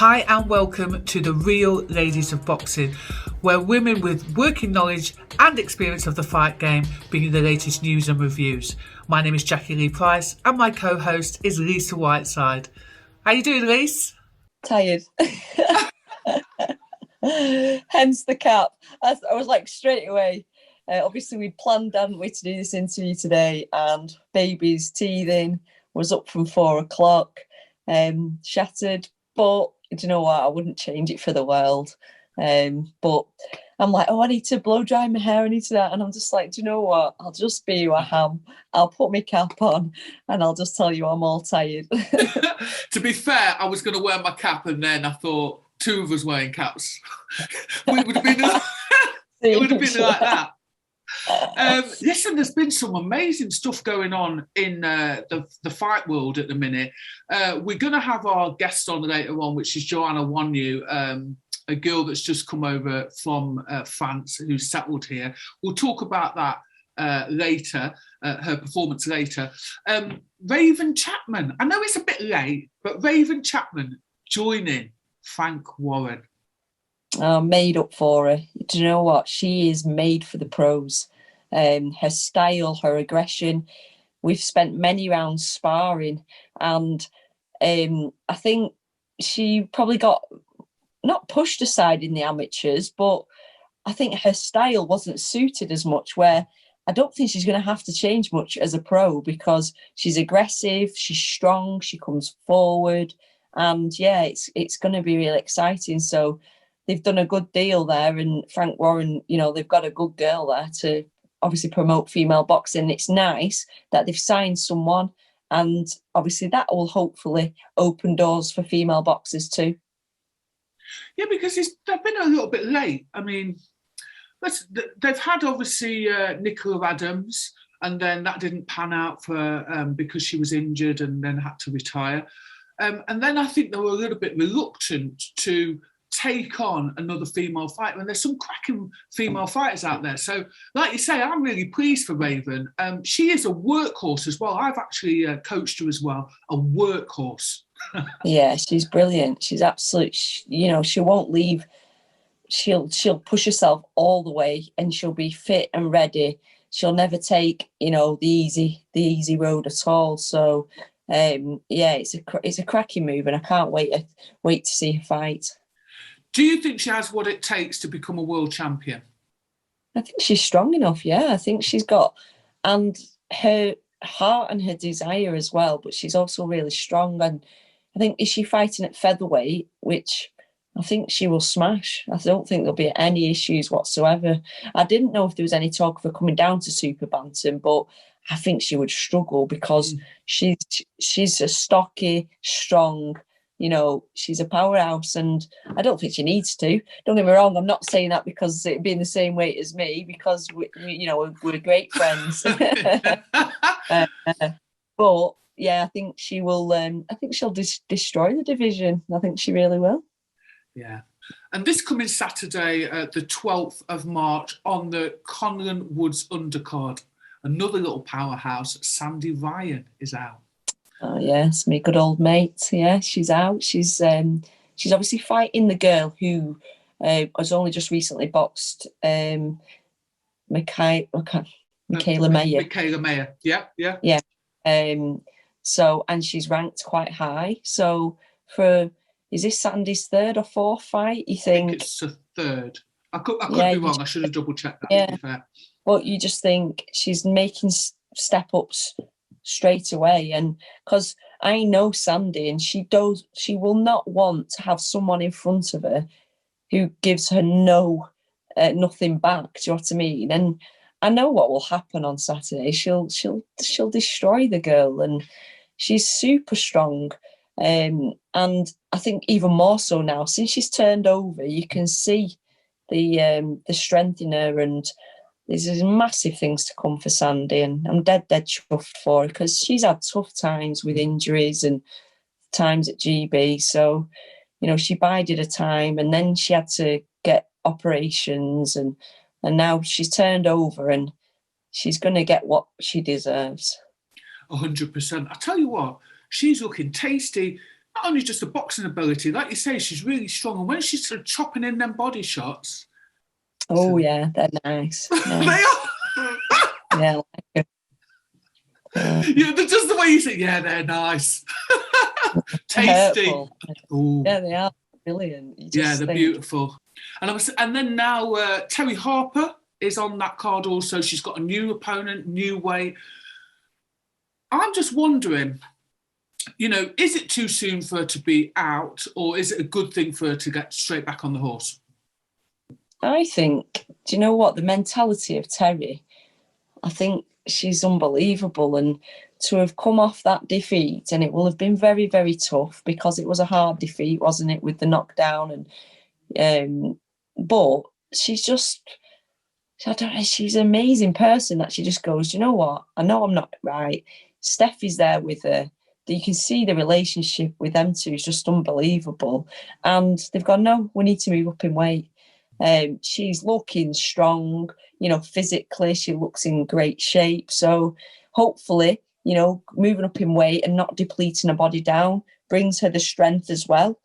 Hi and welcome to the Real Ladies of Boxing, where women with working knowledge and experience of the fight game bring you the latest news and reviews. My name is Jacqui-Lee Pryce and my co-host is Lisa Whiteside. How you doing, Lisa? Tired. Hence the cap. I was like straight away. Obviously, we'd planned, hadn't we, to do this interview today, and baby's teething, was up from 4 o'clock, shattered. But do you know what? I wouldn't change it for the world. But I'm like, I need to blow dry my hair. I need to that. And I'm just like, do you know what? I'll just be who I am. I'll put my cap on and I'll just tell you I'm all tired. To be fair, I was going to wear my cap and then I thought two of us wearing caps. It would have been like that. Listen, there's been some amazing stuff going on in the fight world at the minute. We're going to have our guest on later on, which is Joanna Wonyou, a girl that's just come over from France who's settled here. We'll talk about that later, her performance later. Raven Chapman, I know it's a bit late, but Raven Chapman joining Frank Warren. Made up for her. Do you know what? She is made for the pros. Her style, her aggression. We've spent many rounds sparring, and I think she probably got not pushed aside in the amateurs, but I think her style wasn't suited as much, where I don't think she's going to have to change much as a pro, because she's aggressive, she's strong, she comes forward, and yeah, it's going to be really exciting. So they've done a good deal there, and Frank Warren, they've got a good girl there to obviously promote female boxing. It's nice that they've signed someone, and obviously that will hopefully open doors for female boxers too. Yeah, because they've been a little bit late. I mean, they've had obviously Nicola Adams, and then that didn't pan out for because she was injured and then had to retire. And then I think they were a little bit reluctant to take on another female fighter, and there's some cracking female fighters out there. So, like you say, I'm really pleased for Raven. She is a workhorse as well. I've actually coached her as well, a workhorse. Yeah, she's brilliant. She's absolute. She won't leave. She'll push herself all the way, and she'll be fit and ready. She'll never take the easy road at all. So, yeah, it's a cracking move, and I can't wait to see her fight. Do you think she has what it takes to become a world champion? I think she's strong enough, yeah. I think she's got, and her heart and her desire as well, but she's also really strong. And I think, is she fighting at featherweight, which I think she will smash. I don't think there'll be any issues whatsoever. I didn't know if there was any talk of her coming down to super bantam, but I think she would struggle because she's a stocky, strong, she's a powerhouse, and I don't think she needs to. Don't get me wrong, I'm not saying that because it'd be in the same weight as me, because we're great friends. But yeah, I think she will. I think she'll destroy the division. I think she really will. Yeah. And this coming Saturday, the 12th of March, on the Conlon Woods undercard, another little powerhouse, Sandy Ryan, is out. Oh yes, my good old mate. Yeah, she's out. She's obviously fighting the girl who has only just recently boxed Michaela Mayer. Michaela Mayer. Yeah. So, and she's ranked quite high. So is this Sandy's third or fourth fight, you think? I think it's a third. I could be wrong. I should have double checked that. Yeah. To be fair. But you just think she's making step ups straight away, and because I know Sandy, and she will not want to have someone in front of her who gives her nothing back. Do you know what I mean? And I know what will happen on Saturday. She'll destroy the girl, and she's super strong. And I think even more so now, since she's turned over, you can see the strength in her, and there's massive things to come for Sandy, and I'm dead chuffed for her, because she's had tough times with injuries and times at GB. So, she bided her time, and then she had to get operations, and now she's turned over, and she's going to get what she deserves. 100%. I tell you what, she's looking tasty. not only just a boxing ability, like you say, she's really strong. And when she's sort of chopping in them body shots. Oh, yeah, they're nice. They are. Yeah, Yeah, just the way you say, yeah, they're nice. Tasty. Ooh. Yeah, they are brilliant. Yeah, they're beautiful. And then now Terry Harper is on that card also. She's got a new opponent, new weight. I'm just wondering, is it too soon for her to be out, or is it a good thing for her to get straight back on the horse? I think, do you know what? The mentality of Terry, I think she's unbelievable. And to have come off that defeat, and it will have been very, very tough because it was a hard defeat, wasn't it, with the knockdown? And but she's just, I don't know, she's an amazing person that she just goes, you know what? I know I'm not right. Steph is there with her. You can see the relationship with them two is just unbelievable. And they've gone, no, we need to move up in weight. She's looking strong, physically, she looks in great shape. So hopefully, moving up in weight and not depleting her body down brings her the strength as well.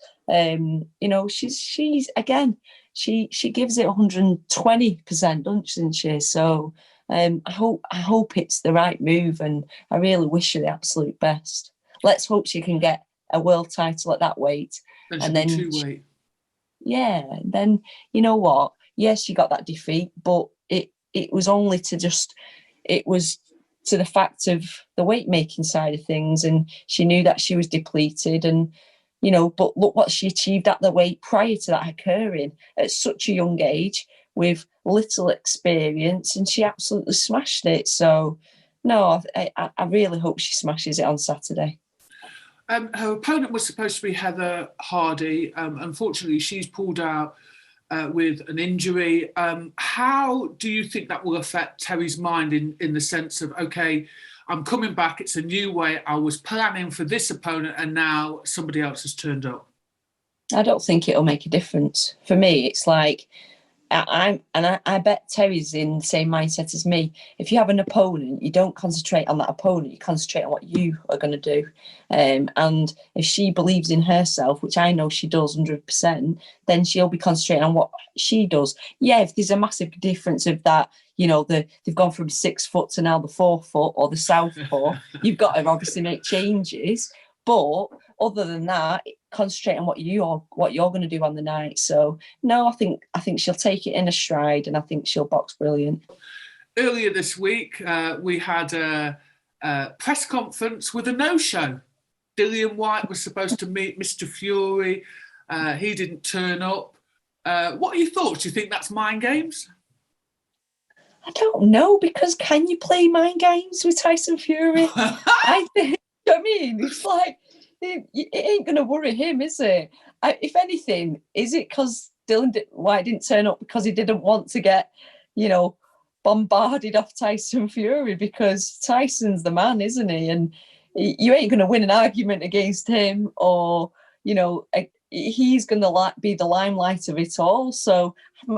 She's again, she gives it 120%, doesn't she? So I hope it's the right move, and I really wish her the absolute best. Let's hope she can get a world title at that weight. And then two weight. Yeah, then you know what? Yes, she got that defeat, but it was only to the fact of the weight making side of things, and she knew that she was depleted, and but look what she achieved at the weight prior to that occurring at such a young age with little experience, and she absolutely smashed it. So no, I really hope she smashes it on Saturday. Her opponent was supposed to be Heather Hardy. Unfortunately, she's pulled out with an injury. How do you think that will affect Terry's mind in the sense of, okay, I'm coming back, it's a new way, I was planning for this opponent and now somebody else has turned up? I don't think it'll make a difference. For me, it's like, I bet Terry's in the same mindset as me. If you have an opponent, you don't concentrate on that opponent, you concentrate on what you are going to do. And if she believes in herself, which I know she does 100%, then she'll be concentrating on what she does. Yeah, if there's a massive difference of that, they've gone from 6 foot to now the 4 foot or the southpaw, you've got to obviously make changes. But other than that, concentrate on what you're going to do on the night. So no, I think she'll take it in a stride, and I think she'll box brilliant. Earlier this week, we had a press conference with a no-show. Dillian Whyte was supposed to meet Mr. Fury. He didn't turn up. What are your thoughts? Do you think that's mind games? I don't know, because can you play mind games with Tyson Fury? It's like, it ain't going to worry him, is it? If anything, is it because Dillian Whyte didn't turn up because he didn't want to get, bombarded off Tyson Fury? Because Tyson's the man, isn't he? And you ain't going to win an argument against him, or, he's going to be the limelight of it all. So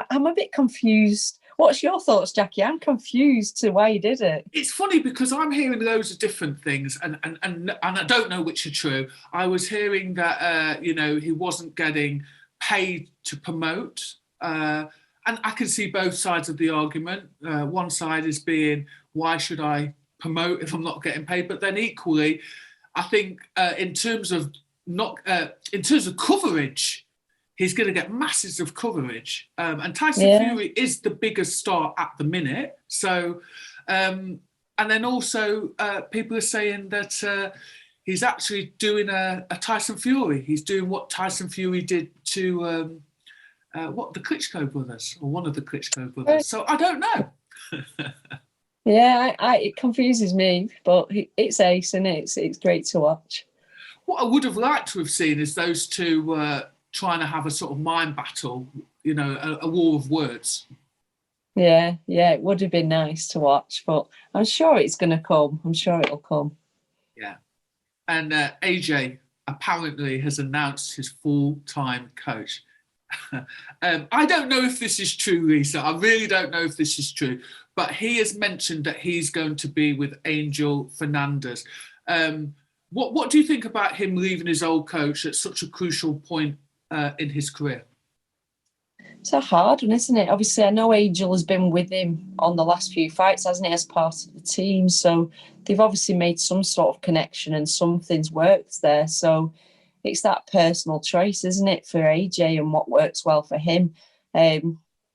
I'm a bit confused. What's your thoughts, Jackie? I'm confused to why he did it. It's funny because I'm hearing loads of different things, and I don't know which are true. I was hearing that he wasn't getting paid to promote, and I can see both sides of the argument. One side is being, why should I promote if I'm not getting paid? But then equally, I think in terms of coverage, he's going to get masses of coverage. And Tyson Fury is the biggest star at the minute. So, and then also people are saying that he's actually doing a Tyson Fury. He's doing what Tyson Fury did to the Klitschko brothers, or one of the Klitschko brothers. So I don't know. Yeah, it confuses me, but it's ace, and it's great to watch. What I would have liked to have seen is those two trying to have a sort of mind battle, a war of words. Yeah, it would have been nice to watch, but I'm sure it's going to come. I'm sure it'll come. Yeah. And AJ apparently has announced his full-time coach. I don't know if this is true, Lisa. I really don't know if this is true, but he has mentioned that he's going to be with Angel Fernandez. What do you think about him leaving his old coach at such a crucial point in his career? It's a hard one, isn't it? Obviously, I know Angel has been with him on the last few fights, hasn't he, as part of the team? So they've obviously made some sort of connection and something's worked there. So it's that personal choice, isn't it, for AJ and what works well for him?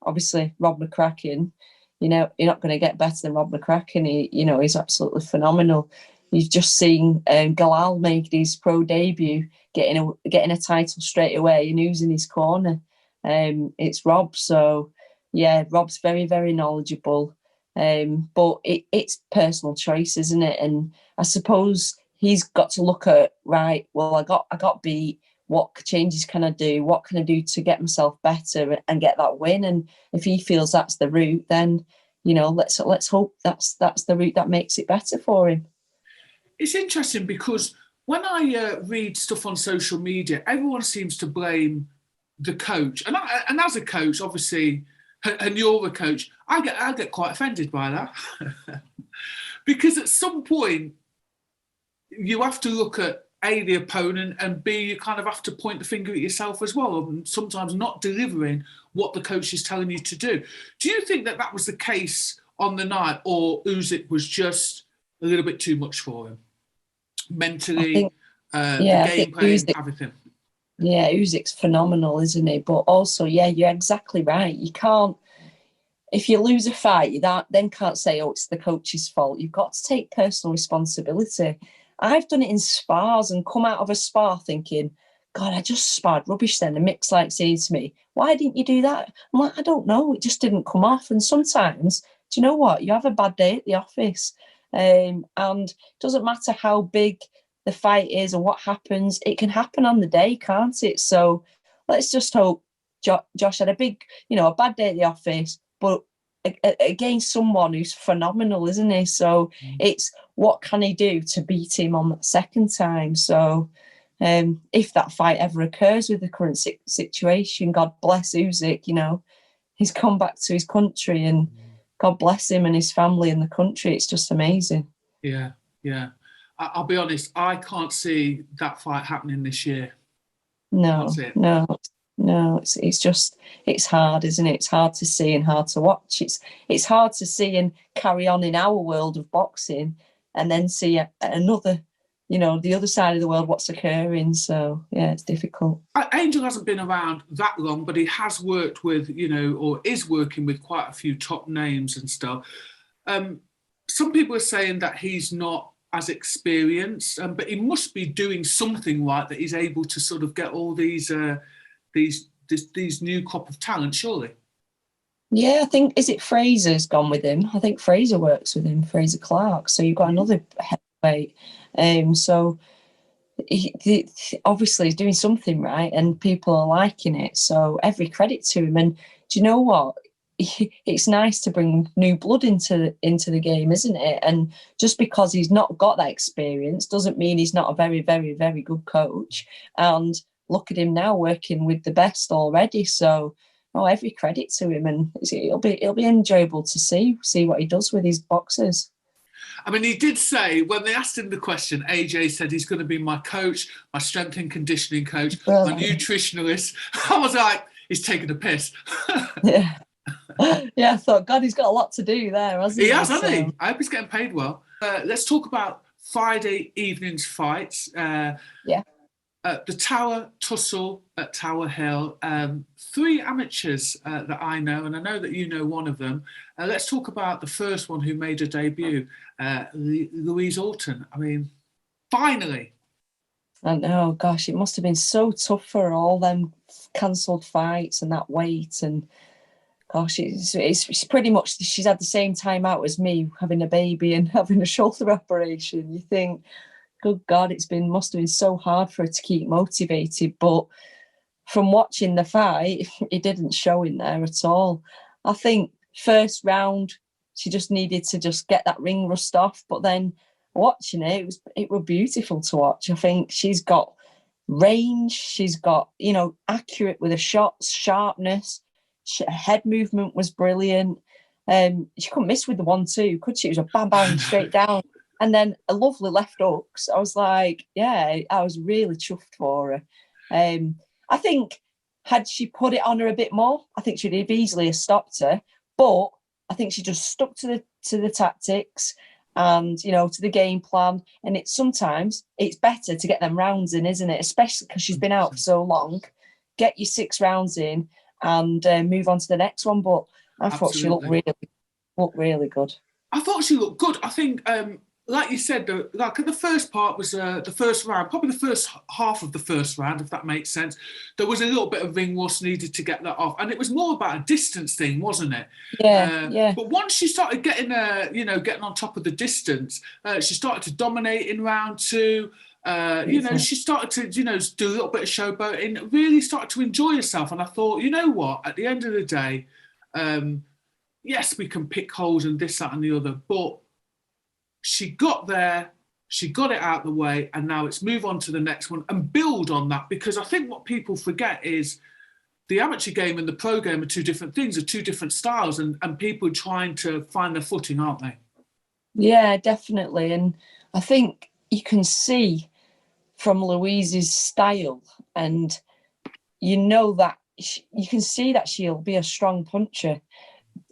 Obviously, Rob McCracken, you're not going to get better than Rob McCracken. He's absolutely phenomenal. You've just seen Galal make his pro debut, getting a title straight away, and who's in his corner? It's Rob. So yeah, Rob's very, very knowledgeable. But it's personal choice, isn't it? And I suppose he's got to look at, right, well, I got beat. What changes can I do? What can I do to get myself better and get that win? And if he feels that's the route, then let's hope that's the route that makes it better for him. It's interesting because when I read stuff on social media, everyone seems to blame the coach, and as a coach, obviously, and you're a coach, I get quite offended by that because at some point you have to look at A, the opponent, and B, you kind of have to point the finger at yourself as well, and sometimes not delivering what the coach is telling you to do. Do you think that was the case on the night, or Usyk was just a little bit too much for him mentally, the game plan, everything? Yeah, Usyk's phenomenal, isn't he? But also, yeah, you're exactly right. You can't, if you lose a fight, you then can't say, oh, it's the coach's fault. You've got to take personal responsibility. I've done it in spars and come out of a spar thinking, God, I just sparred rubbish then. And Mick's like saying to me, why didn't you do that? I'm like, I don't know. It just didn't come off. And sometimes, do you know what? You have a bad day at the office. And it doesn't matter how big the fight is or what happens, it can happen on the day, can't it? So let's just hope Josh had a bad day at the office, but against someone who's phenomenal, isn't he? So it's what can he do to beat him on that second time? So if that fight ever occurs with the current situation, God bless Usyk, he's come back to his country and God bless him and his family and the country. It's just amazing. Yeah. I'll be honest, I can't see that fight happening this year. No. It's hard, isn't it? It's hard to see and hard to watch. It's hard to see and carry on in our world of boxing and then see another, the other side of the world, what's occurring. So, yeah, it's difficult. Angel hasn't been around that long, but he has worked with, or is working with quite a few top names and stuff. Some people are saying that he's not as experienced, but he must be doing something right that he's able to sort of get all these new crop of talent, surely. Yeah, I think, is it Fraser's gone with him? I think Fraser works with him, Fraser Clark. So you've got another heavyweight. So obviously he's doing something right and people are liking it. So every credit to him. And do you know what? It's nice to bring new blood into the game, isn't it? And just because he's not got that experience doesn't mean he's not a very, very, very good coach. And look at him now working with the best already. So, every credit to him, and it'll be enjoyable to see what he does with his boxers. I mean, he did say when they asked him the question, AJ said he's going to be my coach, my strength and conditioning coach, my nutritionalist. I was like, he's taking a piss. Yeah. Yeah, I thought, God, he's got a lot to do there, hasn't he? He has, hasn't he? I hope he's getting paid well. Let's talk about Friday evening's fights. The Tower tussle at Tower Hill. 3 amateurs that I know, and I know that you know one of them. Let's talk about the first one who made a debut, Louise Alton. I mean, finally. I know, gosh, it must have been so tough for all them cancelled fights and that wait. And gosh, it's pretty much, she's had the same time out as me, having a baby and having a shoulder operation. You think, good God, must have been so hard for her to keep motivated. But from watching the fight, it didn't show in there at all. I think first round, she just needed to just get that ring rust off. But then watching it was beautiful to watch. I think she's got range. She's got, accurate with her shots, sharpness. Her head movement was brilliant. She couldn't miss with the 1-2, could she? It was a bam, bam, straight down. and then a lovely left hooks. I was like, yeah, I was really chuffed for her. I think had she put it on her a bit more, I think she'd have easily stopped her. But I think she just stuck to the tactics and, you know, to the game plan. And sometimes it's better to get them rounds in, isn't it? Especially because she's been out for so long. Get your 6 rounds in and move on to the next one. But I thought she looked really good. I thought she looked good. I think, like you said, the first part was the first round, probably the first half of the first round, if that makes sense. There was a little bit of ring rust needed to get that off, and it was more about a distance thing, wasn't it? Yeah. But once she started getting on top of the distance, she started to dominate in round 2. She started to, do a little bit of showboating, really started to enjoy herself. And I thought, you know what, at the end of the day, yes, we can pick holes and this, that, and the other, but she got there, she got it out the way, and now it's move on to the next one and build on that. Because I think what people forget is the amateur game and the pro game are 2 different things, are 2 different styles, and people trying to find their footing, aren't they? Yeah, definitely. And I think you can see from Louise's style, and you know that you can see that she'll be a strong puncher,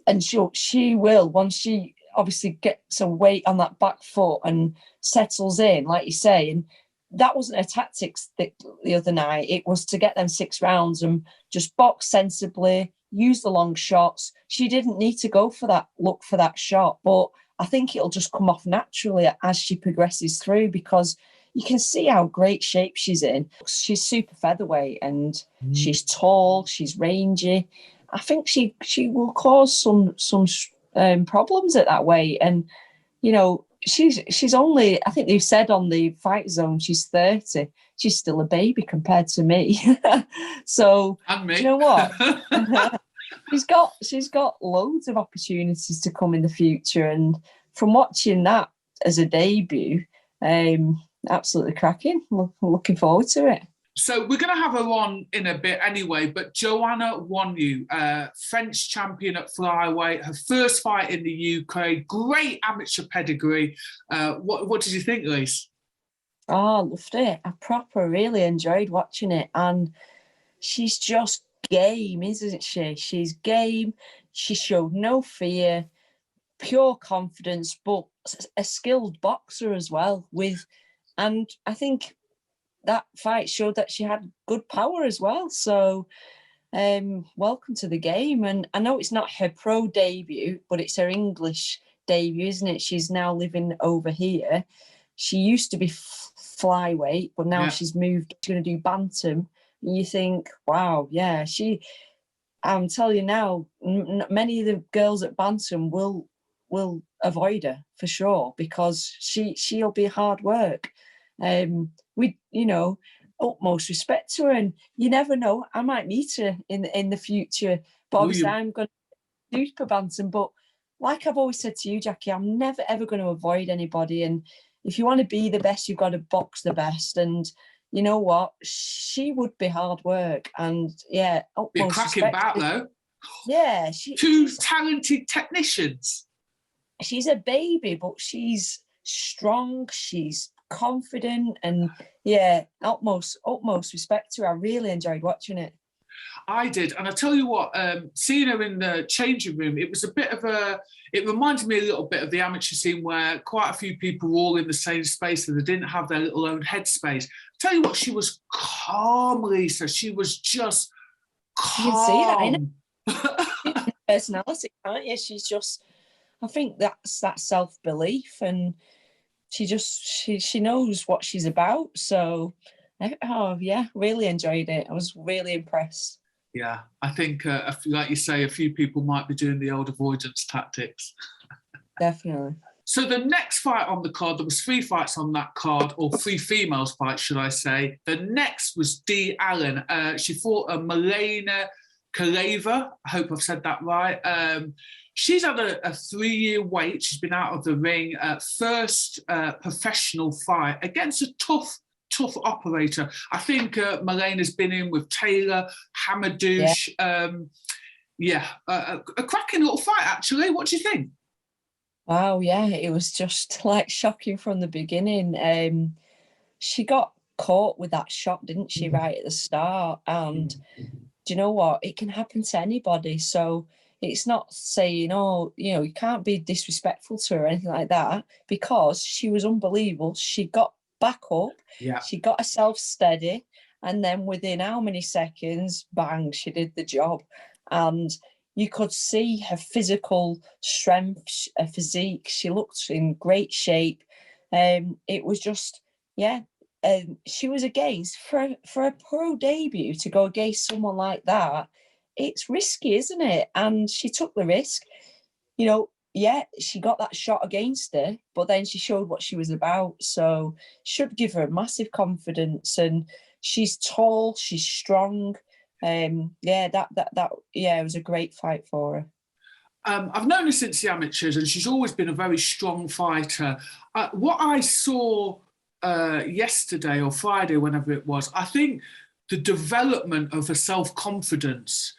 and she will, once she obviously gets a weight on that back foot and settles in, like you say. And that wasn't her tactics the other night. It was to get them 6 rounds and just box sensibly, use the long shots. She didn't need to go for that, look for that shot. But I think it'll just come off naturally as she progresses through, because you can see how great shape she's in. She's super featherweight and she's tall, she's rangy. I think she will cause some problems at that weight. And, you know, she's only, I think they've said on the Fight Zone, she's 30. She's still a baby compared to me. So, and me. Do you know what? she's got loads of opportunities to come in the future. And from watching that as a debut, absolutely cracking. Looking forward to it. So we're going to have her on in a bit anyway, but Joanna Wonyou, French champion at flyweight, her first fight in the UK, great amateur pedigree. What did you think, Lise? Oh, I loved it. I really enjoyed watching it. And she's just game, isn't she? She's game. She showed no fear, pure confidence, but a skilled boxer as well. And I think that fight showed that she had good power as well. So welcome to the game. And I know it's not her pro debut, but it's her English debut, isn't it? She's now living over here. She used to be flyweight, but now she's moved, she's going to do bantam. And you think, wow, yeah, I'm telling you now, many of the girls at bantam will avoid her for sure, because she'll be hard work. Utmost respect to her, and you never know, I might meet her in the future. But obviously I'm going to do super bantam. But like I've always said to you, Jackie, I'm never ever going to avoid anybody. And if you want to be the best, you've got to box the best. And you know what? She would be hard work. And yeah, be a cracking bout though. Yeah, 2 talented technicians. She's a baby, but she's strong. She's confident, and yeah, utmost respect to her. I really enjoyed watching it. I did, and I tell you what, seeing her in the changing room, it was it reminded me a little bit of the amateur scene where quite a few people were all in the same space and they didn't have their little own headspace. Tell you what, she was calm, Lisa. She was just calm. You can see that in her personality, can't you? She's just, I think that's that self-belief, and she knows what she's about. So, really enjoyed it. I was really impressed. Yeah, I think, like you say, a few people might be doing the old avoidance tactics. Definitely. So the next fight on the card, there was 3 fights on that card, or 3 females fights, should I say. The next was Dee Allen. She fought Milena Kaleva. I hope I've said that right. She's had a 3-year wait. She's been out of the ring. First professional fight against a tough operator. I think Milena's been in with Taylor, Hamadouche. A cracking little fight, actually. What do you think? Wow, yeah, it was just like shocking from the beginning. She got caught with that shot, didn't she, right at the start? And do you know what? It can happen to anybody. So it's not saying, oh, you can't be disrespectful to her or anything like that, because she was unbelievable. She got back up, Yeah. she got herself steady, and then within how many seconds, bang, she did the job. And you could see her physical strength, her physique. She looked in great shape. It was just, yeah, she was against for a pro debut to go against someone like that. It's risky, isn't it? And she took the risk. Yeah, she got that shot against her, but then she showed what she was about. So should give her massive confidence. And she's tall, she's strong. Yeah, it was a great fight for her. I've known her since the amateurs, and she's always been a very strong fighter. What I saw yesterday or Friday, whenever it was, I think the development of her self-confidence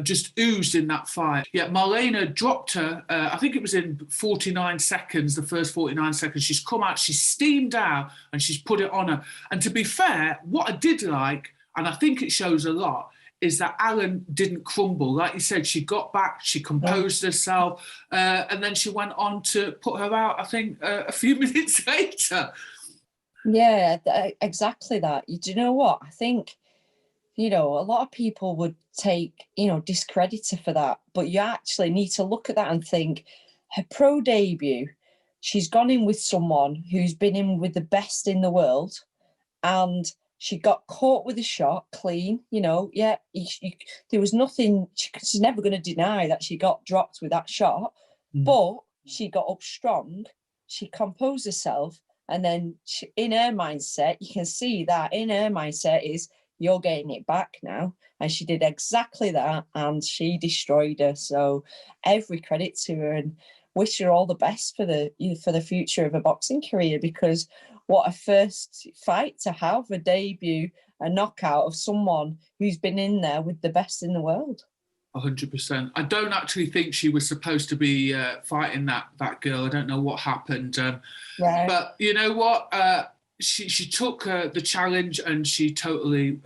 just oozed in that fight. Yeah, Marlena dropped her, I think it was in 49 seconds, the first 49 seconds. She's come out, she's steamed out, and she's put it on her. And to be fair, what I did like, and I think it shows a lot, is that Alan didn't crumble. Like you said, she got back, she composed herself, and then she went on to put her out, I think, a few minutes later. Yeah, exactly that. Do you know what? I think, a lot of people would take, discredit her for that. But you actually need to look at that and think, her pro debut, she's gone in with someone who's been in with the best in the world, and she got caught with a shot clean. Yeah, there was nothing. She's never going to deny that she got dropped with that shot, but she got up strong. She composed herself, and then in her mindset, you can see that in her mindset is, you're getting it back now. And she did exactly that, and she destroyed her. So every credit to her, and wish her all the best for the future of a boxing career, because what a first fight to have, a debut, a knockout of someone who's been in there with the best in the world. 100%. I don't actually think she was supposed to be fighting that girl. I don't know what happened. Right. But you know what? She took the challenge, and she totally,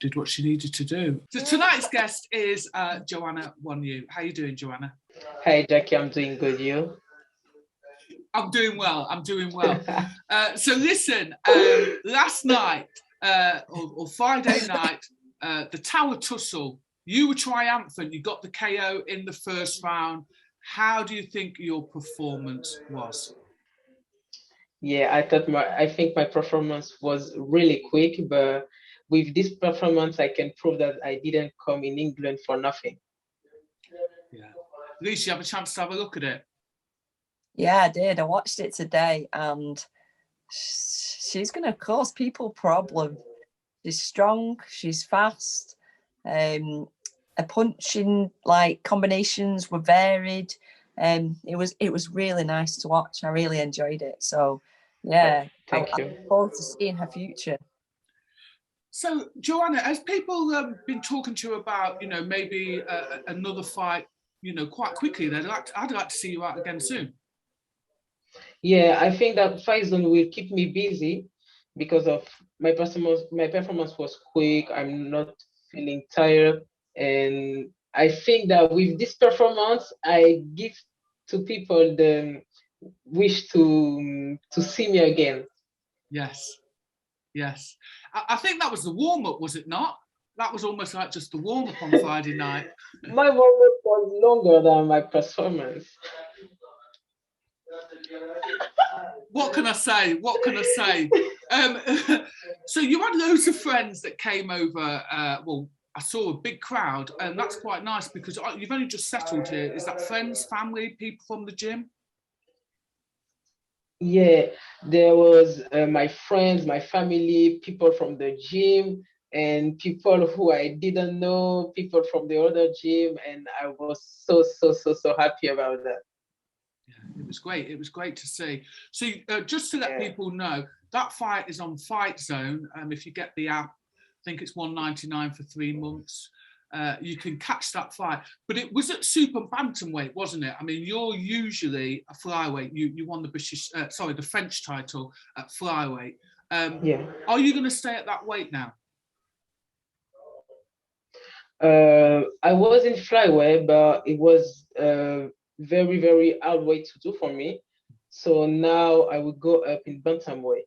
did what she needed to do. So tonight's guest is Joanna Wonyou. How are you doing, Joanna? Hi, Jackie. I'm doing good. You? I'm doing well. So listen, last night or Friday night, the Tower Tussle, you were triumphant. You got the KO in the first round. How do you think your performance was? Yeah, I think my performance was really quick, but with this performance, I can prove that I didn't come in England for nothing. Yeah. Lisa, you have a chance to have a look at it? Yeah, I did. I watched it today, and she's going to cause people problems. She's strong, she's fast. Her punching combinations were varied. It was really nice to watch. I really enjoyed it. So yeah, Thank you. I look forward to seeing her future. So Joanna, has people been talking to you about, maybe another fight, quite quickly? I'd like to see you out again soon. Yeah, I think that fight zone will keep me busy because of my performance. My performance was quick. I'm not feeling tired, and I think that with this performance, I give to people the wish to see me again. Yes. I think that was the warm-up, was it not? That was almost like just the warm-up on Friday night. My warm-up was longer than my performance. What can I say? So you had loads of friends that came over. Well, I saw a big crowd, and that's quite nice because you've only just settled here. Is that friends, family, people from the gym? Yeah, there was my friends, my family, people from the gym, and people who I didn't know, people from the other gym, and I was so happy about that. Yeah, it was great. It was great to see. So just to let people know, that fight is on Fight Zone. If you get the app, I think it's $1.99 for 3 months. you can catch that fight. But it was at super bantamweight, wasn't it? I mean, you're usually a flyweight. You won the the French title at flyweight. Are you going to stay at that weight now? I was in flyweight, but it was very, very hard weight to do for me. So now I will go up in bantamweight.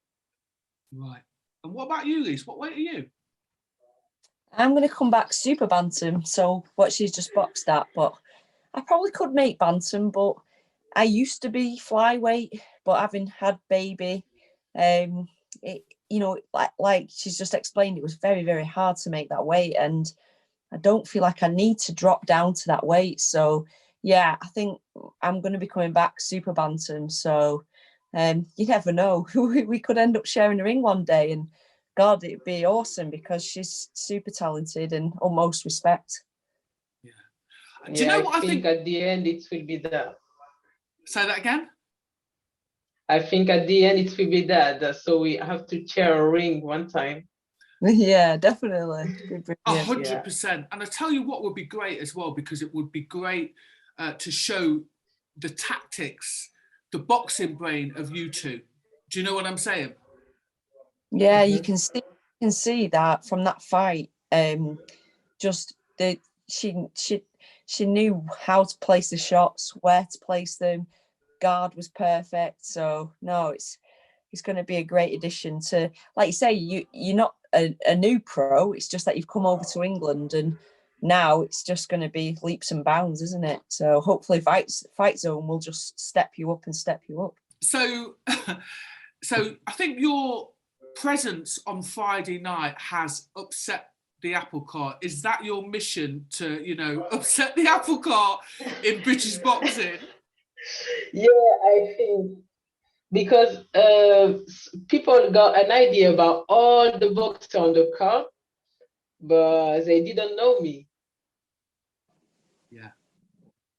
Right. And what about you, Lisa? What weight are you? I'm going to come back super bantam, so what she's just boxed at, but I probably could make bantam, but I used to be flyweight, but having had baby, like she's just explained, it was very, very hard to make that weight, and I don't feel like I need to drop down to that weight. So yeah, I think I'm going to be coming back super bantam. So you never know, we could end up sharing a ring one day, and God, it'd be awesome because she's super talented and utmost respect. Yeah. Do you know what I think? At the end it will be that. Say that again? I think at the end it will be that. So we have to share a ring one time. Yeah, definitely. 100%. And I tell you what would be great as well, because it would be great to show the tactics, the boxing brain of you two. Do you know what I'm saying? Yeah, you can see that from that fight. She knew how to place the shots, where to place them. Guard was perfect. So no, it's going to be a great addition to, like you say, you're not a new pro. It's just that you've come over to England, and now it's just going to be leaps and bounds, isn't it? So hopefully Fight Zone will just step you up. So I think your presence on Friday night has upset the apple cart. Is that your mission, to upset the apple cart in British boxing? Yeah, I think because people got an idea about all the boxers on the card, but they didn't know me. Yeah.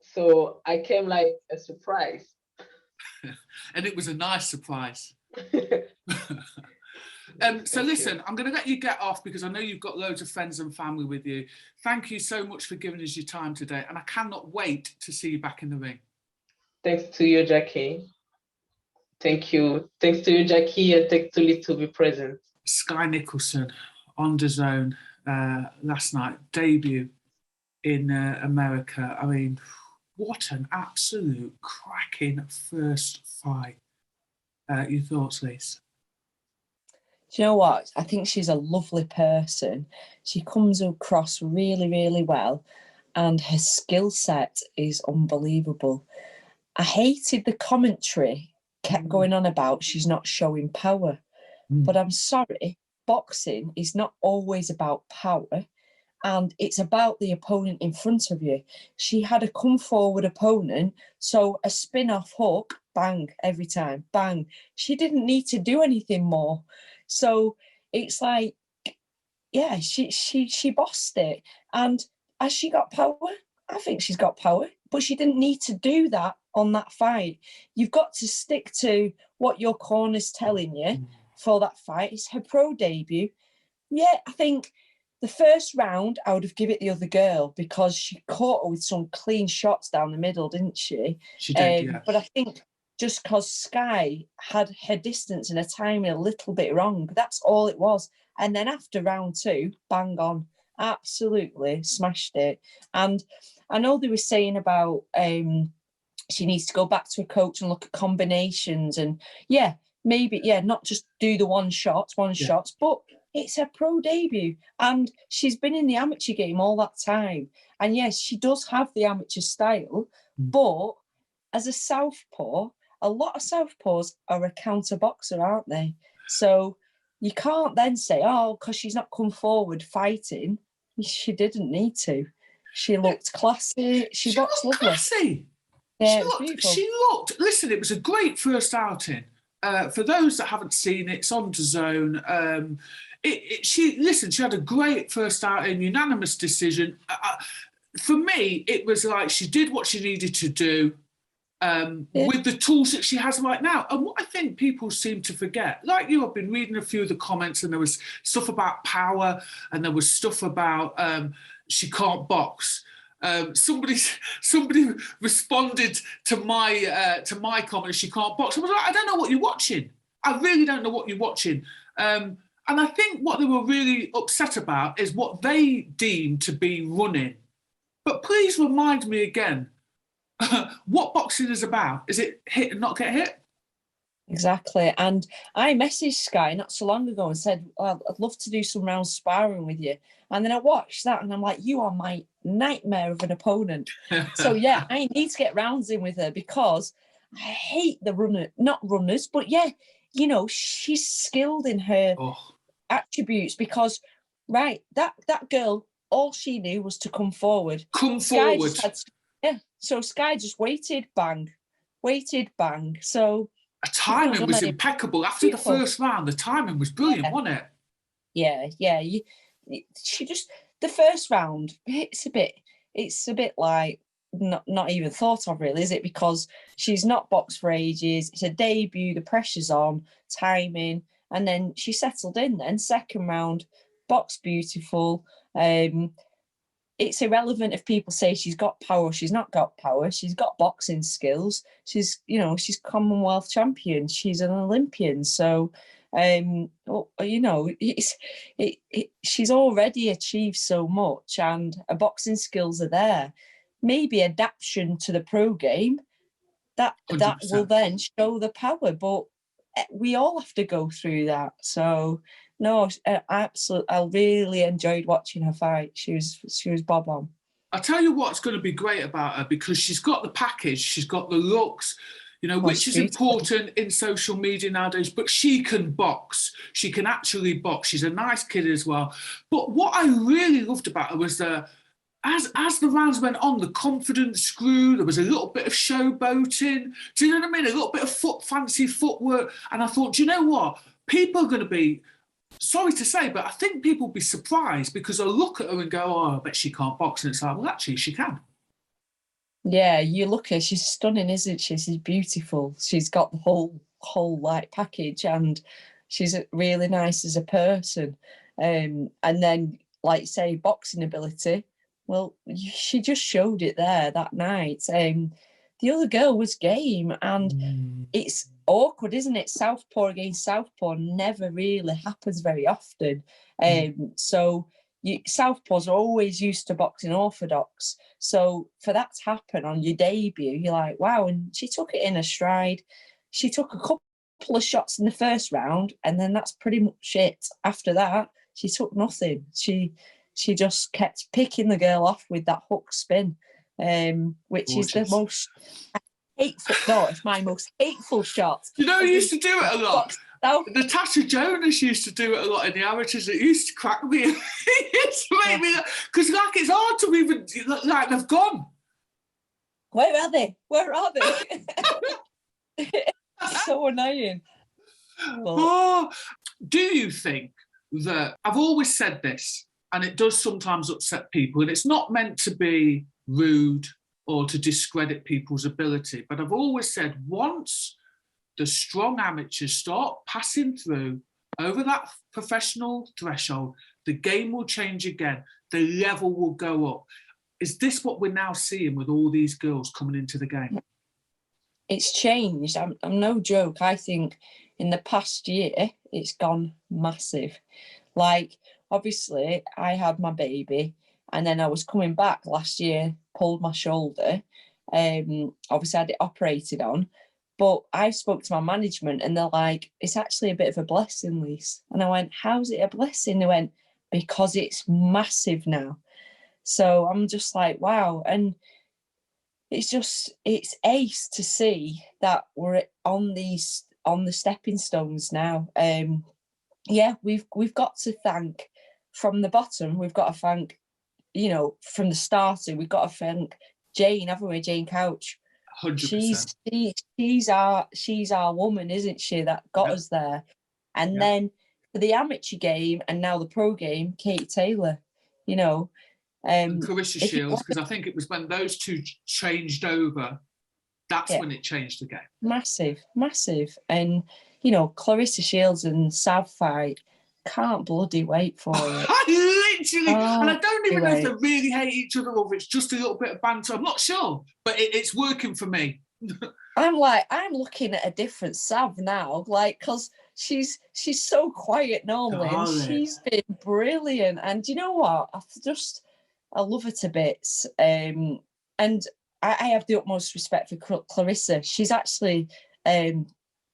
So I came like a surprise. And it was a nice surprise. So listen, I'm going to let you get off because I know you've got loads of friends and family with you. Thank you so much for giving us your time today, and I cannot wait to see you back in the ring. Thanks to you, Jackie. Thank you. Thanks to you, Jackie, and thanks to Lee to be present. Sky Nicholson on DAZN last night, debut in America. I mean, what an absolute cracking first fight. Your thoughts, Lisa? Do you know what? I think she's a lovely person. She comes across really, really well, and her skill set is unbelievable. I hated the commentary kept going on about she's not showing power. But I'm sorry, boxing is not always about power, and it's about the opponent in front of you. She had a come forward opponent, so a spin-off hook, bang, every time, bang. She didn't need to do anything more. So it's like, yeah, she bossed it. And has she got power? I think she's got power, but she didn't need to do that on that fight. You've got to stick to what your corner's telling you for that fight. It's her pro debut. Yeah, I think the first round, I would have given it the other girl because she caught her with some clean shots down the middle, didn't she? She did, yeah. But I think just because Sky had her distance and her timing a little bit wrong, that's all it was. And then after round two, bang on. Absolutely smashed it. And I know they were saying about she needs to go back to a coach and look at combinations. And yeah, maybe, not just do the one shots, but it's her pro debut. And she's been in the amateur game all that time. And yes, she does have the amateur style, but as a southpaw, a lot of southpaws are a counter boxer, aren't they? So you can't then say, because she's not come forward fighting. She didn't need to. She looked classy. She boxed lovely. Classy. Yeah, she looked. Listen, it was a great first outing. For those that haven't seen it, it's on DAZN. She had a great first outing, unanimous decision. For me, it was like she did what she needed to do with the tools that she has right now. And what I think people seem to forget, like you, I've been reading a few of the comments, and there was stuff about power, and there was stuff about she can't box. Somebody responded to my comment, she can't box. I was like, I don't know what you're watching. I really don't know what you're watching. And I think what they were really upset about is what they deemed to be running. But please remind me again what boxing is about. Is it hit and not get hit? Exactly. And I messaged Sky not so long ago and said, well, I'd love to do some round sparring with you. And then I watched that and I'm like, you are my nightmare of an opponent. So yeah, I need to get rounds in with her because I hate the not runners, but yeah, you know, she's skilled in her attributes because, right, that girl, all she knew was to come forward. So Sky just waited, bang. So the timing was impeccable. After the first round, the timing was brilliant, wasn't it? Yeah. She just, the first round, it's a bit like not even thought of really, is it? Because she's not boxed for ages. It's a debut, the pressure's on, timing, and then she settled in then. Second round, boxed beautiful. It's irrelevant if people say she's got power. She's not got power. She's got boxing skills. She's Commonwealth champion. She's an Olympian. So, she's already achieved so much, and her boxing skills are there. Maybe adaptation to the pro game that 100%. will then show the power. But we all have to go through that. So. No, absolutely. I really enjoyed watching her fight. She was bob on. I'll tell you what's going to be great about her, because she's got the package, she's got the looks, which is important in social media nowadays, but she can box. She can actually box. She's a nice kid as well. But what I really loved about her was as the rounds went on, the confidence grew. There was a little bit of showboating. Do you know what I mean? A little bit of fancy footwork. And I thought, do you know what? People are going to be, sorry to say, but I think people will be surprised because they'll look at her and go, oh, I bet she can't box. And it's like, well, actually, she can. Yeah, you look at her, she's stunning, isn't she? She's beautiful. She's got the whole like package, and she's really nice as a person. And then, like say, boxing ability, well, she just showed it there that night. The other girl was game, and it's awkward, isn't it? Southpaw against southpaw never really happens very often. So southpaws are always used to boxing orthodox. So for that to happen on your debut, you're like, wow. And she took it in a stride. She took a couple of shots in the first round, and then that's pretty much it. After that, she took nothing. She just kept picking the girl off with that hook spin, which Gorgeous. Is the most hateful. No, it's my most hateful shot. You used to do it a lot. Natasha Jonas used to do it a lot in the amateurs. It used to crack me. It used to make me, because like it's hard to even, like they've gone. Where are they? It's so annoying. Do you think that, I've always said this, and it does sometimes upset people, and it's not meant to be rude or to discredit people's ability, but I've always said, once the strong amateurs start passing through over that professional threshold, the game will change again. The level will go up. Is this what we're now seeing with all these girls coming into the game? It's changed. I'm no joke. I think in the past year, it's gone massive. Like, obviously, I had my baby, and then I was coming back last year, pulled my shoulder. Obviously, I had it operated on. But I spoke to my management and they're like, it's actually a bit of a blessing, Lisa. And I went, how's it a blessing? They went, because it's massive now. So I'm just like, wow. And it's ace to see that we're on the stepping stones now. We've got to thank from the bottom. We've got to thank, from the starter, we've got to thank Jane, haven't we? Jane Couch. 100%. She's our woman, isn't she? That got us there. And then for the amateur game and now the pro game, Kate Taylor, and Clarissa Shields, because I think it was when those two changed over, that's when it changed the game. Massive. And Clarissa Shields and Sav fight, can't bloody wait for it. I Literally. And I don't even know if right. they really hate each other or if it's just a little bit of banter. I'm not sure, but it's working for me. I'm looking at a different Sav now, like, because she's so quiet normally, and she's been brilliant. And you know what? I love her to bits. And I have the utmost respect for Clarissa. She's actually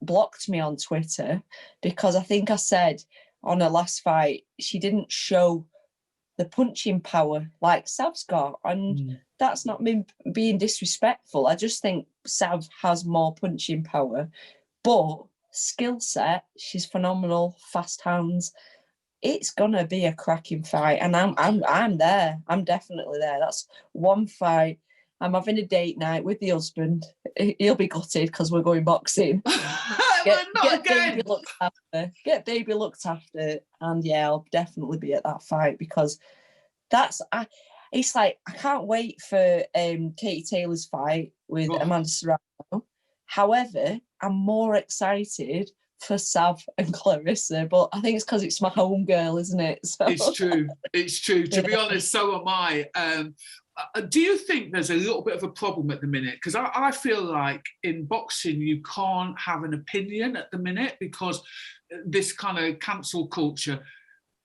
blocked me on Twitter because I think I said on her last fight she didn't show the punching power like Sav's got, and that's not me being disrespectful. I just think Sav has more punching power, but skill set, she's phenomenal, fast hands. It's gonna be a cracking fight, and I'm there. I'm definitely there. That's one fight. I'm having a date night with the husband. He'll be gutted because we're going boxing. Get baby looked after, and yeah, I'll definitely be at that fight because it's like I can't wait for Katie Taylor's fight with Amanda Serrano. However, I'm more excited for Sav and Clarissa, but I think it's because it's my home girl, isn't it? So. It's true. To be honest, so am I. Do you think there's a little bit of a problem at the minute? Because I feel like in boxing you can't have an opinion at the minute because this kind of cancel culture.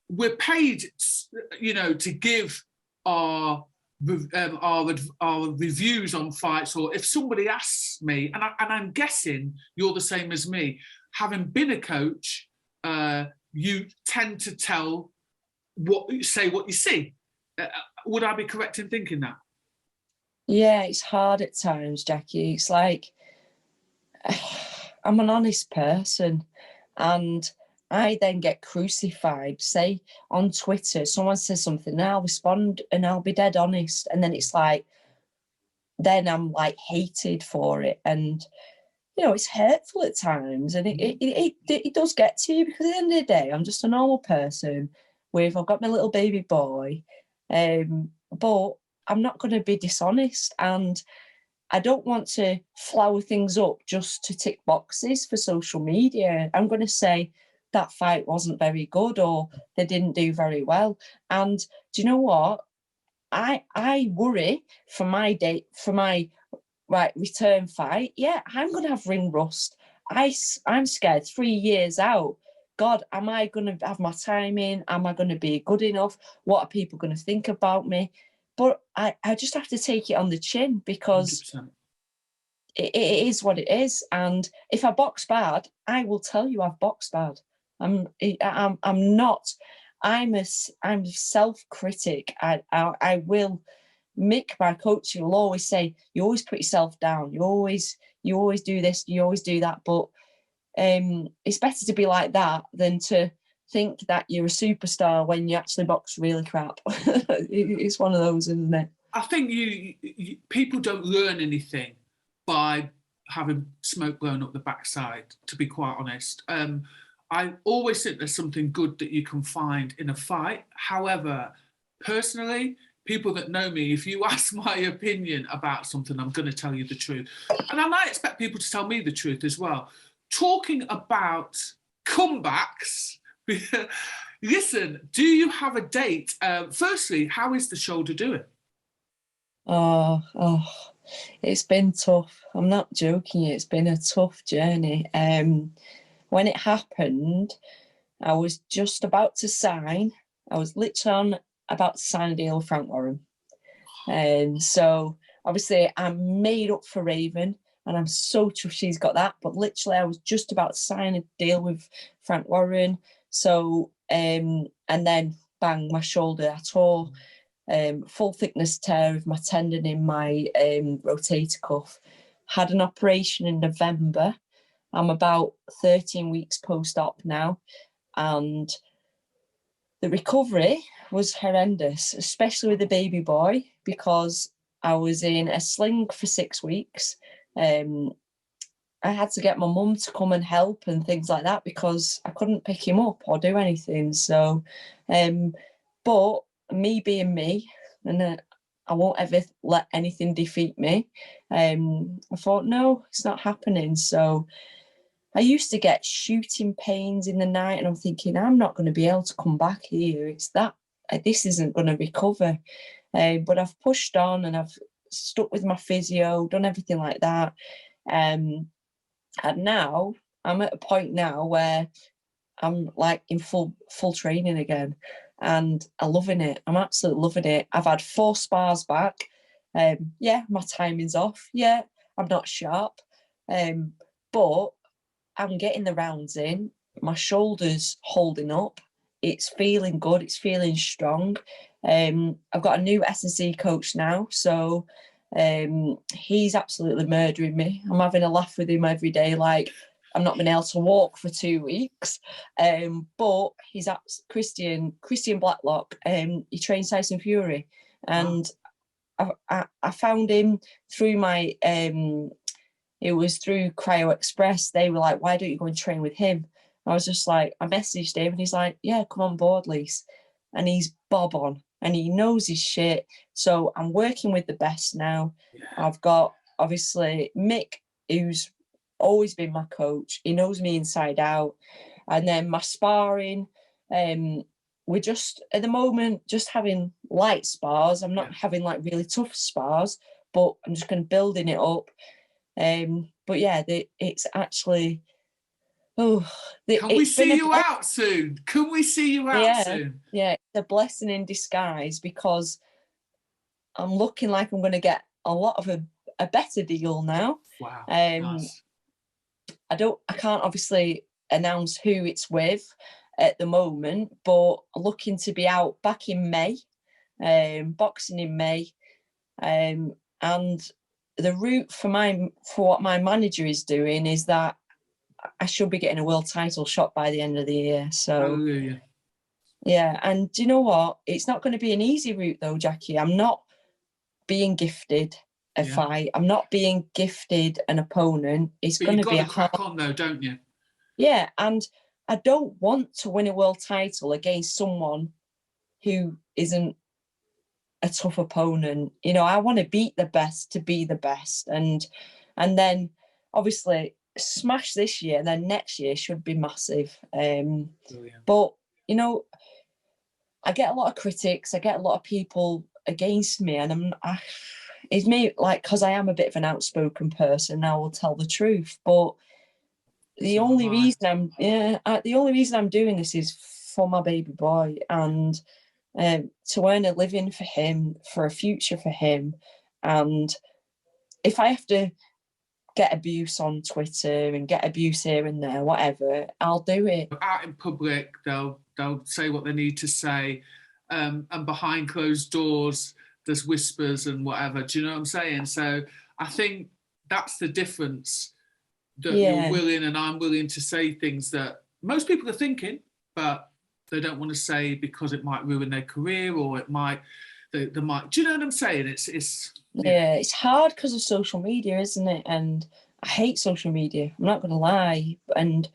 We're paid, to give our reviews on fights, or if somebody asks me, and I'm guessing you're the same as me, having been a coach, you tend to tell what you see. Would I be correct in thinking that? Yeah, it's hard at times, Jackie. It's like I'm an honest person, and I then get crucified. Say on Twitter, someone says something, and I'll respond and I'll be dead honest. And then it's like, then I'm like hated for it. And, it's hurtful at times. And it does get to you because at the end of the day, I'm just a normal person I've got my little baby boy. But I'm not going to be dishonest. And I don't want to flower things up just to tick boxes for social media. I'm going to say, that fight wasn't very good or they didn't do very well. And do you know what? I worry for my return fight. Yeah, I'm going to have ring rust. I'm scared 3 years out. God, am I going to have my time in? Am I going to be good enough? What are people going to think about me? But I just have to take it on the chin because 100%. It is what it is. And if I box bad, I will tell you I've boxed bad. I'm a self-critic. I will. Mick, my coach, will always say, you always put yourself down. You always do this, you always do that. But it's better to be like that than to think that you're a superstar when you actually box really crap. It's one of those, isn't it? I think people don't learn anything by having smoke blown up the backside, to be quite honest. I always think there's something good that you can find in a fight. However, personally, people that know me, if you ask my opinion about something, I'm going to tell you the truth. And I might expect people to tell me the truth as well. Talking about comebacks, listen, do you have a date? Firstly, how is the shoulder doing? Oh, it's been tough. I'm not joking. It's been a tough journey. When it happened, I was just about to sign. I was literally about to sign a deal with Frank Warren. And so obviously I'm made up for Raven and I'm so chuffed she's got that. But literally I was just about to sign a deal with Frank Warren. So, and then bang, my shoulder, I tore full thickness tear of my tendon in my rotator cuff. Had an operation in November. I'm about 13 weeks post-op now, and the recovery was horrendous, especially with the baby boy, because I was in a sling for 6 weeks. I had to get my mum to come and help and things like that because I couldn't pick him up or do anything. So, but me being me, and I won't ever let anything defeat me. I thought, no, it's not happening. So I used to get shooting pains in the night and I'm thinking, I'm not going to be able to come back here. It's that this isn't going to recover. But I've pushed on and I've stuck with my physio, done everything like that. And now I'm at a point now where I'm like in full training again, and I'm loving it. I'm absolutely loving it. I've had 4 spars back. Yeah, my timing's off. Yeah, I'm not sharp. But I'm getting the rounds in. My shoulder's holding up. It's feeling good. It's feeling strong. I've got a new S&C coach now, so he's absolutely murdering me. I'm having a laugh with him every day. Like, I'm not been able to walk for 2 weeks. But he's Christian Blacklock. He trains Tyson Fury, and I found him through my. It was through Cryo Express. They were like, "Why don't you go and train with him?" I was just like, I messaged him, and he's like, "Yeah, come on board, Lise." And he's bob on, and he knows his shit. So I'm working with the best now. Yeah. I've got obviously Mick, who's always been my coach. He knows me inside out. And then my sparring, we're just at the moment just having light spars. I'm not having like really tough spars, but I'm just going to building it up. But yeah, it's actually. Can we see you out soon? Can we see you out soon? Yeah, it's a blessing in disguise, because I'm looking like I'm going to get a lot of a better deal now. Wow. Nice. I can't obviously announce who it's with at the moment, but looking to be out back in May, boxing in May, and the route for what my manager is doing is that I should be getting a world title shot by the end of the year. So, hallelujah. Yeah, and do you know what? It's not going to be an easy route though, Jackie. I'm not being gifted a fight. I'm not being gifted an opponent. It's going to be a crack on though, don't you? Yeah, and I don't want to win a world title against someone who isn't a tough opponent. You know, I want to beat the best to be the best, and then obviously smash this year, and then next year should be massive. But you know, I get a lot of critics. I get a lot of people against me, and it's me, like, because I am a bit of an outspoken person. I will tell the truth, but the only reason I'm doing this is for my baby boy, and to earn a living for him, for a future for him. And if I have to get abuse on Twitter and get abuse here and there, whatever, I'll do it. Out in public, they'll say what they need to say, and behind closed doors, there's whispers and whatever. Do you know what I'm saying? So I think that's the difference, that you're willing and I'm willing to say things that most people are thinking, but they don't want to say because it might ruin their career, or it might, they might. Do you know what I'm saying? It's it's hard because of social media, isn't it? And I hate social media. I'm not going to lie. And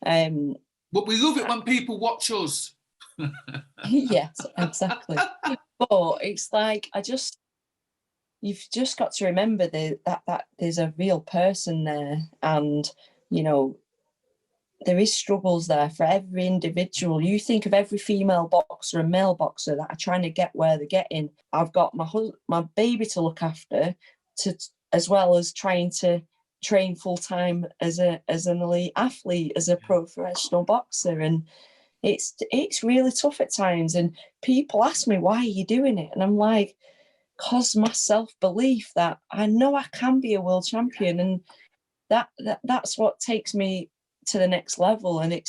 but we love it when people watch us. Yes, exactly. But it's like, you've just got to remember that there's a real person there, and you know, there is struggles there for every individual. You think of every female boxer and male boxer that are trying to get where they're getting. I've got my baby to look after, as well as trying to train full time as an elite athlete, as a professional boxer, and it's really tough at times. And people ask me, why are you doing it? And I'm like, because my self-belief that I know I can be a world champion, and that's what takes me to the next level. And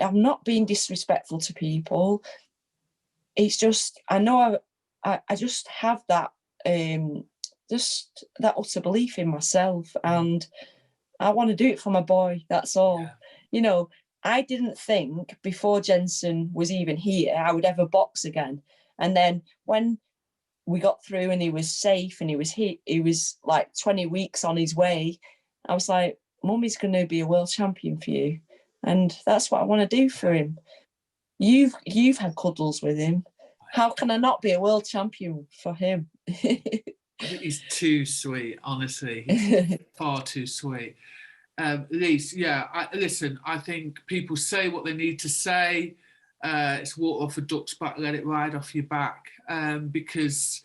I'm not being disrespectful to people. It's just, I know I just have that just that utter belief in myself, and I want to do it for my boy. That's all. Yeah. You know, I didn't think before Jensen was even here I would ever box again. And then when we got through and he was safe and he was like 20 weeks on his way, I was like, Mummy's going to be a world champion for you. And that's what I want to do for him. You've had cuddles with him. How can I not be a world champion for him? I think he's too sweet, honestly. He's far too sweet. Lise, listen, I think people say what they need to say. It's water off a duck's back, let it ride off your back. Because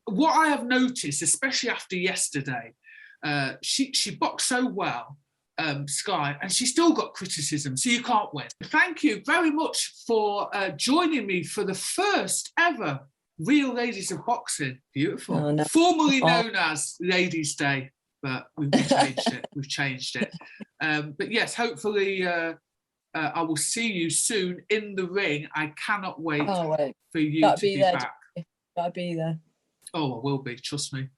what I have noticed, especially after yesterday, she boxed so well, Sky, and she still got criticism, so you can't win. Thank you very much for joining me for the first ever Real Ladies of Boxing. Beautiful. Oh, no. Formerly known as Ladies' Day, but we've changed it. We've changed it. But yes, hopefully I will see you soon in the ring. I cannot wait for you to be back. I'll be there. Oh, I will be, trust me.